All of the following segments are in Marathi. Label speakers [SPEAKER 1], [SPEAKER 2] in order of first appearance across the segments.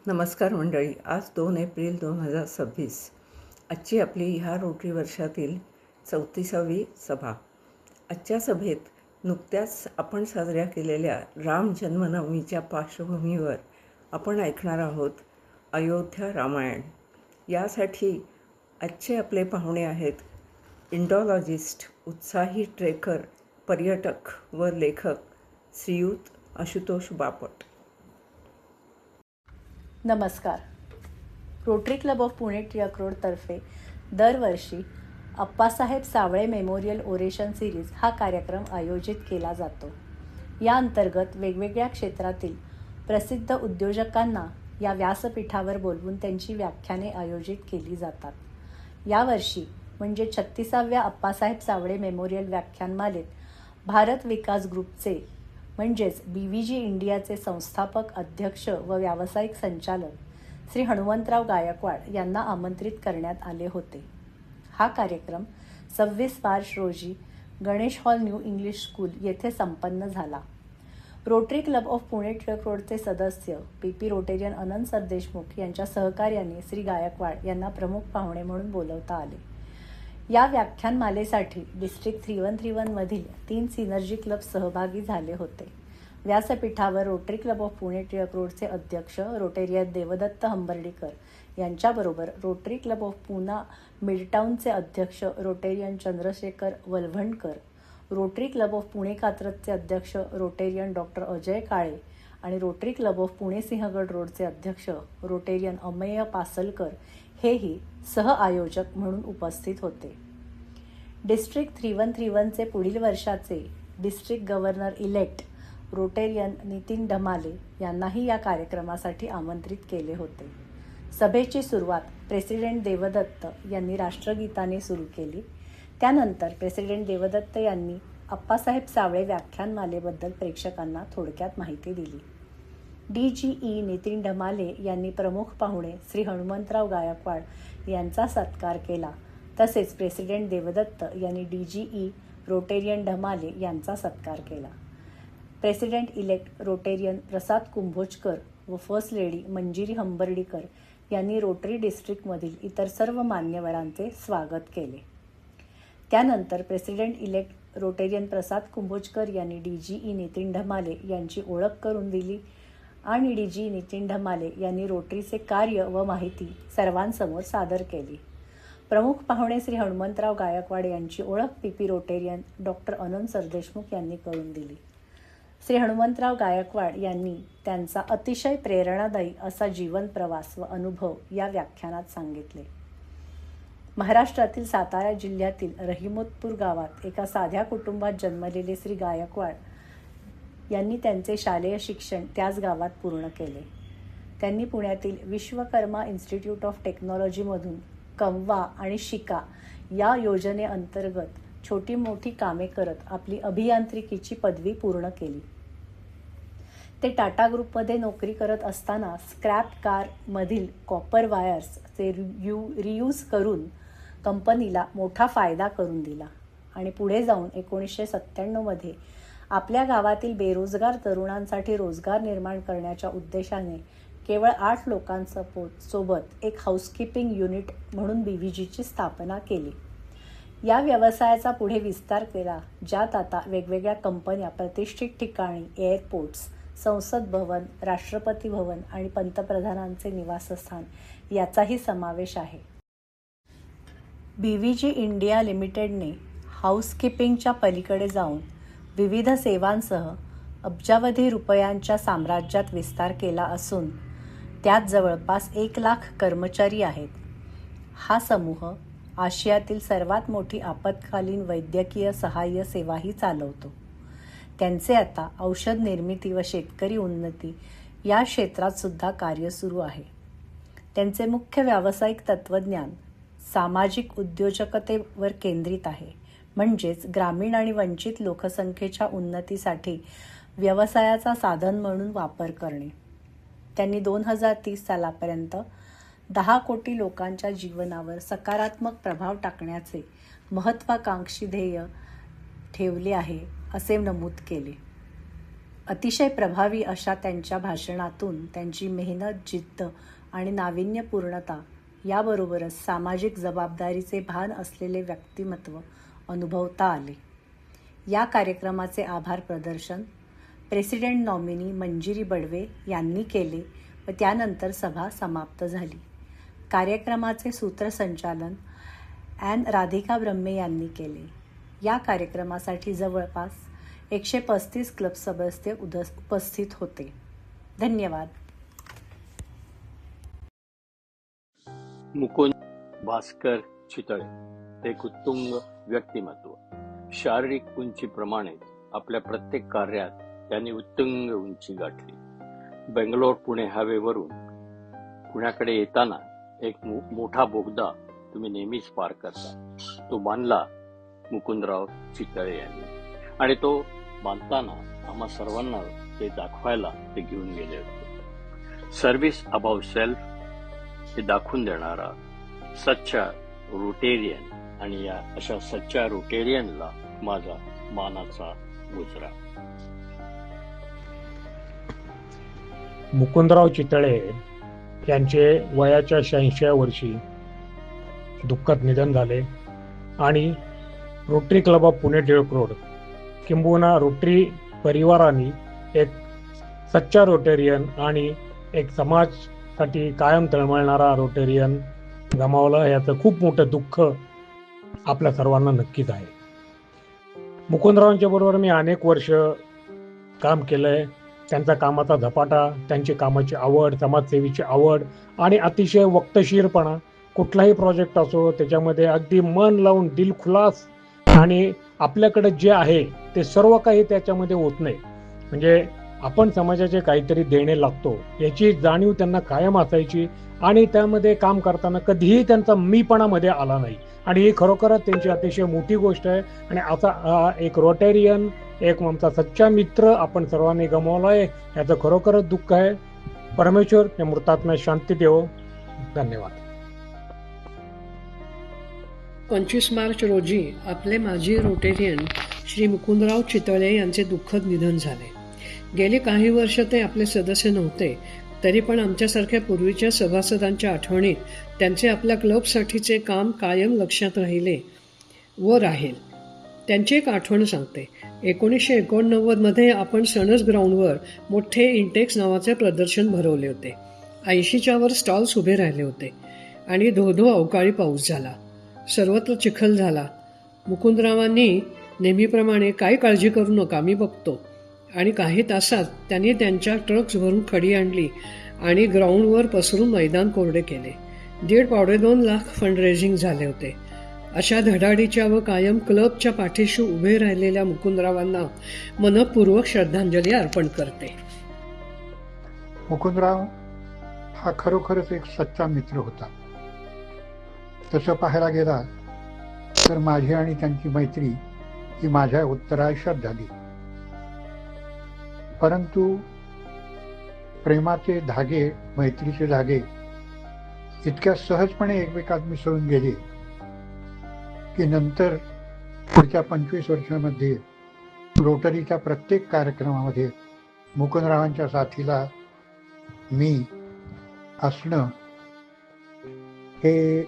[SPEAKER 1] नमस्कार मंडळी. आज 2 एप्रिल 2026. आजची आपली ह्या रोटरी वर्षातील 34वी सभा. आजच्या सभेत नुकत्याच आपण साजऱ्या केलेल्या राम जन्मनवमीच्या पार्श्वभूमीवर आपण ऐकणार आहोत अयोध्या रामायण. यासाठी आजचे आपले पाहुणे आहेत इंडॉलॉजिस्ट, उत्साही ट्रेकर, पर्यटक व लेखक श्रीयुत आशुतोष बापट.
[SPEAKER 2] नमस्कार. Rotary Club of Pune Tilak रोडतर्फे दरवर्षी Appasaheb Sawale Memorial Oration Series हा कार्यक्रम आयोजित केला जातो. या अंतर्गत वेगवेगळ्या क्षेत्रातील प्रसिद्ध उद्योजकांना या व्यासपीठावर बोलवून त्यांची व्याख्याने आयोजित केली जातात. यावर्षी म्हणजे 36व्या अप्पासाहेब सावळे मेमोरियल व्याख्यानमालेत भारत विकास ग्रुपचे म्हणजेच BVG इंडियाचे संस्थापक, अध्यक्ष व व्यावसायिक संचालक श्री हनुमंतराव गायकवाड यांना आमंत्रित करण्यात आले होते. हा कार्यक्रम 26 मार्च रोजी Ganesh hall new English school येथे संपन्न झाला. Rotary Club of Pune Tilak रोडचे सदस्य PP रोटेरियन अनंत सरदेशमुख यांच्या सहकार्याने श्री गायकवाड यांना प्रमुख पाहुणे म्हणून बोलवता आले. या व्याख्यानमालेसाठी डिस्ट्रिक्ट 3131 मधील 3 सिनर्जी क्लब सहभागी झाले होते. व्यासपीठावर Rotary Club of Pune Tilak रोडचे अध्यक्ष रोटेरियन देवदत्त हंबर्डीकर यांच्याबरोबर रोटरी क्लब ऑफ पुणा मिडटाऊनचे अध्यक्ष Rotarian Chandrashekhar Valbhankar, Rotary Club of Pune कात्रजचे अध्यक्ष रोटेरियन डॉक्टर अजय काळे आणि Rotary Club of Pune Sinhagad रोडचे अध्यक्ष रोटेरियन अमेय पासलकर हेही सहआयोजक म्हणून उपस्थित होते. डिस्ट्रिक्ट 3131चे पुढील वर्षाचे district governor elect Rotarian Nitin Dhamale यांनाही या कार्यक्रमासाठी आमंत्रित केले होते. सभेची सुरुवात प्रेसिडेंट देवदत्त यांनी राष्ट्रगीताने सुरू केली. त्यानंतर प्रेसिडेंट देवदत्त यांनी अप्पासाहेब सावळे व्याख्यानमालेबद्दल प्रेक्षकांना थोडक्यात माहिती दिली. DGE नितीन ढमाले यांनी प्रमुख पाहुणे श्री हनुमंतराव गायकवाड यांचा सत्कार केला. तसेच प्रेसिडेंट देवदत्त यांनी DGE रोटेरियन ढमाले यांचा सत्कार केला. प्रेसिडेंट इलेक्ट रोटेरियन प्रसाद कुंभोजकर व फर्स्ट लेडी मंजिरी हंबर्डीकर यांनी रोटरी डिस्ट्रिक्टमधील इतर सर्व मान्यवरांचे स्वागत केले. त्यानंतर प्रेसिडेंट इलेक्ट रोटेरियन प्रसाद कुंभोजकर यांनी DGE नितीन ढमाले यांची ओळख करून दिली आणि DGE नितीन ढमाले यांनी रोटरीचे कार्य व माहिती सर्वांसमोर सादर केली. प्रमुख पाहुणे श्री हनुमंतराव गायकवाड यांची ओळख PP रोटेरियन डॉक्टर अनंत सरदेशमुख यांनी करून दिली. श्री हनुमंतराव गायकवाड यांनी त्यांचा अतिशय प्रेरणादायी असा जीवन प्रवास व अनुभव या व्याख्यानात सांगितले. महाराष्ट्रातील सातारा जिल्ह्यातील रहिमतपूर गावात एका साध्या कुटुंबात जन्मलेले श्री गायकवाड यांनी त्यांचे शालेय शिक्षण त्याच गावात पूर्ण केले. त्यांनी पुण्यातील विश्वकर्मा इन्स्टिट्यूट ऑफ टेक्नॉलॉजीमधून कमवा आणि शिका या योजनेअंतर्गत छोटी मोठी कामे करत आपली अभियांत्रिकीची पदवी पूर्ण केली. ते टाटा ग्रुपमध्ये नोकरी करत असताना स्क्रॅप कारमधील कॉपर वायर्सचे रियूज करून कंपनीला मोठा फायदा करून दिला आणि पुढे जाऊन 1997मध्ये आपल्या गावातील बेरोजगार तरुणांसाठी रोजगार निर्माण करण्याच्या उद्देशाने केवळ 8 लोकांसोबत एक हाऊसकीपिंग युनिट म्हणून BVGची स्थापना केली. या व्यवसायाचा पुढे विस्तार केला, ज्यात आता वेगवेगळ्या कंपन्या प्रतिष्ठित ठिकाणी, एअरपोर्ट्स, संसद भवन, राष्ट्रपती भवन आणि पंतप्रधानांचे निवासस्थान याचाही समावेश आहे. BVG इंडिया लिमिटेडने हाऊसकीपिंगच्या पलीकडे जाऊन विविध सेवांसह अब्जावधी रुपयांच्या साम्राज्यात विस्तार केला असून त्यात जवळपास 1 लाख कर्मचारी आहेत. हा समूह आशियातील सर्वात मोठी आपत्कालीन वैद्यकीय सहाय्य सेवाही चालवतो. त्यांचे आता औषध निर्मिती व शेतकरी उन्नती या क्षेत्रात सुद्धा कार्य सुरू आहे. त्यांचे मुख्य व्यावसायिक तत्त्वज्ञान सामाजिक उद्योजकतेवर केंद्रित आहे, म्हणजेच ग्रामीण आणि वंचित लोकसंख्येच्या उन्नतीसाठी व्यवसायाचा साधन म्हणून वापर करणे. त्यांनी 2030 सालापर्यंत 10 कोटी लोकांच्या जीवनावर सकारात्मक प्रभाव टाकण्याचे महत्त्वाकांक्षी ध्येय ठेवले आहे, असे नमूद केले. अतिशय प्रभावी अशा त्यांच्या भाषणातून त्यांची मेहनत, जिद्द आणि नाविन्यपूर्णता याबरोबरच सामाजिक जबाबदारीचे भान असलेले व्यक्तिमत्व अनुभवता आले. या कार्यक्रमाचे आभार प्रदर्शन प्रेसिडेंट नॉमिनी मंजिरी बडवे यांनी केले व त्यानंतर सभा समाप्त झाली. कार्यक्रमाचे सूत्रसंचालन राधिका ब्रह्मे यांनी केले. या कार्यक्रमासाठी जवळपास 135 क्लब सदस्य उपस्थित होते. धन्यवाद.
[SPEAKER 3] मुकुंद भास्कर चितळे एक उत्तुंग व्यक्तिमत्व. शारीरिक उंचीप्रमाणे आपल्या प्रत्येक कार्यात त्यांनी उत्तुंग उंची गाठली. बेंगलोर पुणे हायवेवरून पुण्याकडे येताना एक मोठा बोगदा तुम्ही नेहमीच पार करता. तो बांधला मुकुंदराव चितळे यांनी आणि तो बांधताना आम्हा सर्वांना ते दाखवायला ते घेऊन गेले होते. सर्व्हिस अबाव सेल्फ हे दाखवून देणारा सच्चा रोटेरियन आणि या अशा सच्चा रोटेरियनला माझा मानाचा मुजरा.
[SPEAKER 4] मुकुंदराव चितळे यांचे वयाच्या 86व्या वर्षी दुःखद निधन झाले आणि Rotary Club of Pune Tilak road किंबहुना रोटरी परिवाराने एक सच्चा रोटेरियन आणि एक समाजसाठी कायम तळमळणारा रोटेरियन गमावला. याचं खूप मोठं दुःख आपल्या सर्वांना नक्कीच आहे. मुकुंदरावांच्या बरोबर मी अनेक वर्ष काम केलंय. त्यांचा कामाचा झपाटा, त्यांची कामाची आवड, समाजसेवेची आवड आणि अतिशय वक्तशीरपणा. कुठलाही प्रोजेक्ट असो त्याच्यामध्ये अगदी मन लावून दिलखुलास आणि आपल्याकडे जे आहे ते सर्व काही त्याच्यामध्ये होत नाही. म्हणजे आपण समाजाचे काहीतरी देणे लागतो याची जाणीव त्यांना कायम असायची आणि त्यामध्ये काम करताना कधीही त्यांचा मीपणामध्ये आला नाही आणि ही खरोखरच त्यांची अतिशय मोठी गोष्ट आहे. आणि असा एक रोटेरियन, एक आमचा सच्चा मित्र आपण सर्वांनी गमावला आहे. याचं खरोखरच दुःख आहे. परमेश्वर या मृतात्म्यास शांती देवो. धन्यवाद.
[SPEAKER 5] 25 मार्च रोजी आपले माजी रोटेरियन श्री मुकुंदराव चितळे यांचे दुःखद निधन झाले. गेली काही वर्ष ते आपले सदस्य नव्हते, तरी पण आमच्यासारख्या पूर्वीच्या सभासदांच्या आठवणीत त्यांचे आपल्या क्लबसाठीचे काम कायम लक्षात राहिले व राहील. त्यांची एक आठवण सांगते. 1989मध्ये आपण सणस ग्राउंडवर मोठे इंटेक्स नावाचे प्रदर्शन भरवले होते. 80च्या वर स्टॉल्स उभे राहिले होते आणि धो अवकाळी पाऊस झाला. सर्वत्र चिखल झाला. मुकुंदरावांनी नेहमीप्रमाणे काही काळजी करू नका, मी बघतो, आणि काही तासात त्यांनी त्यांच्या ट्रक्स भरून खडी आणली आणि ग्राउंडवर पसरून मैदान कोरडे केले. 1.5-2 लाख फंड रेझिंग झाले होते. अशा धडाडीच्या व कायम क्लबच्या पाठीशी उभे राहिलेल्या मुकुंदरावांना मनपूर्वक श्रद्धांजली अर्पण करते.
[SPEAKER 6] मुकुंदराव हा खरोखरच एक सच्चा मित्र होता. तसं पाहायला गेला तर माझी आणि त्यांची मैत्री ही माझ्या उत्तरायुष्यात झाली. परंतु प्रेमाचे धागे, मैत्रीचे धागे इतक्या सहजपणे एकमेकात मिसळून गेले की नंतर पुढच्या 25 वर्षांमध्ये रोटरीच्या प्रत्येक कार्यक्रमामध्ये मुकुंदरावांच्या साथीला मी असणं हे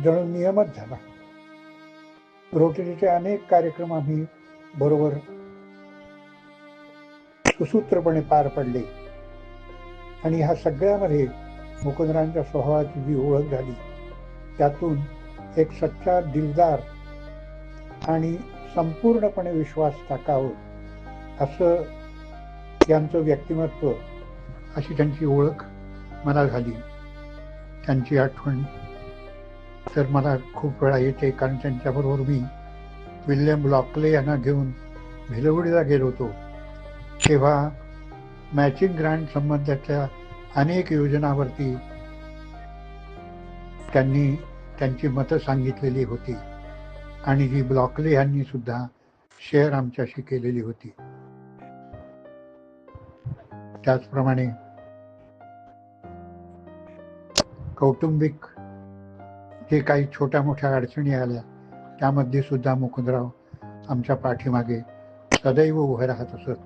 [SPEAKER 6] जणू नियमच झाला. रोटरीचे अनेक कार्यक्रम आम्ही बरोबर सुसूत्रपणे पार पडले आणि ह्या सगळ्यामध्ये मुकुंदरांच्या स्वभावाची जी ओळख झाली त्यातून एक सच्चा दिलदार आणि संपूर्णपणे विश्वास टाकावं असं यांचं व्यक्तिमत्व, अशी त्यांची ओळख मला झाली. त्यांची आठवण तर मला खूप वेळा येते, कारण त्यांच्याबरोबर मी विल्यम ब्लॉकले यांना घेऊन भिलवडीला गेलो होतो. तेव्हा मॅचिंग ग्रांट संबंधाच्या अनेक योजनावरती त्यांनी त्यांची मतं सांगितलेली होती आणि जी ब्लॉकले यांनी सुद्धा शेअर आमच्याशी केलेली होती. त्याचप्रमाणे कौटुंबिक जे काही छोट्या मोठ्या अडचणी आल्या त्यामध्ये सुद्धा मुकुंदराव आमच्या पाठीमागे सदैव उभे राहत असत.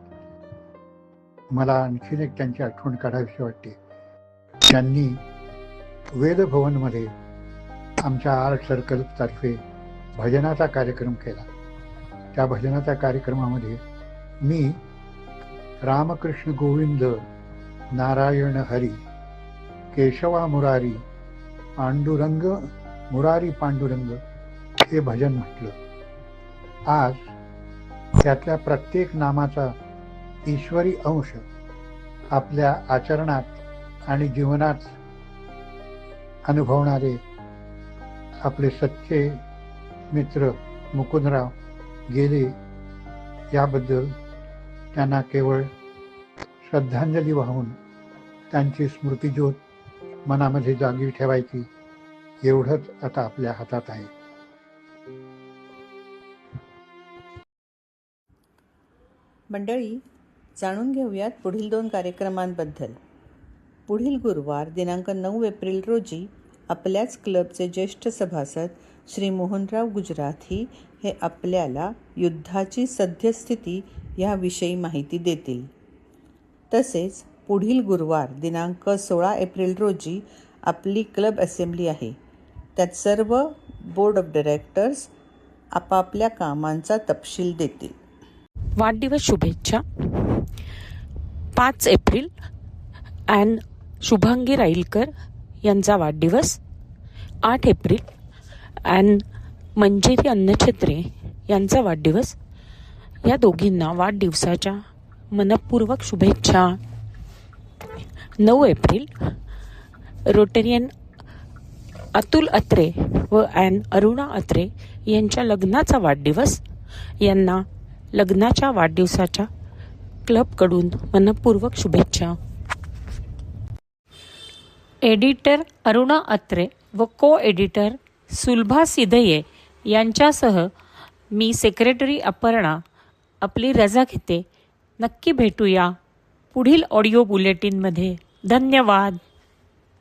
[SPEAKER 6] मला आणखीन एक त्यांची आठवण काढावीशी वाटते. त्यांनी वेदभवनमध्ये आमच्या आर्ट सर्कलतर्फे भजनाचा कार्यक्रम केला. त्या भजनाच्या कार्यक्रमामध्ये मी रामकृष्ण गोविंद नारायण हरी केशवा मुरारी पांडुरंग मुरारी पांडुरंग हे भजन म्हटलं. आज त्यातल्या प्रत्येक नामाचा ईश्वरी अंश आपल्या आचरणात आणि जीवनात अनुभवणारे आपले सच्चे मित्र मुकुंदराव गेले, याबद्दल त्यांना केवळ श्रद्धांजली वाहून त्यांची स्मृतिज्योत मनामध्ये जागी ठेवायची एवढंच आता आपल्या हातात आहे.
[SPEAKER 2] मंडळी, जाणून घेऊयात पुढील 2 कार्यक्रमांबद्दल. पुढील गुरुवार दिनांक 9 एप्रिल रोजी आपल्याच क्लबचे ज्येष्ठ सभासद श्री मोहनराव गुजराथी हे आपल्याला युद्धाची सद्यस्थिती याविषयी माहिती देतील. तसेच पुढील गुरुवार दिनांक 16 एप्रिल रोजी आपली क्लब असेंब्ली आहे. त्यात सर्व बोर्ड ऑफ डायरेक्टर्स आपापल्या कामांचा तपशील देतील.
[SPEAKER 7] वाढदिवस शुभेच्छा. 5 एप्रिल ॲन शुभांगी राईलकर यांचा वाढदिवस. 8 एप्रिल ॲन मंजिरी अन्नछत्रे यांचा वाढदिवस. या दोघींना वाढदिवसाच्या मनपूर्वक शुभेच्छा. 9 एप्रिल रोटेरियन अतुल अत्रे व ॲन अरुणा अत्रे यांच्या लग्नाचा वाढदिवस. यांना लग्नाच्या वाढदिवसाच्या क्लबकडून मनपूर्वक शुभेच्छा. एडिटर अरुणा अत्रे व को एडिटर सुलभा सिधये यांच्यासह मी सेक्रेटरी अपर्णा आपली रजा घेते. नक्की भेटूया पुढील ऑडिओ बुलेटिनमध्ये. धन्यवाद.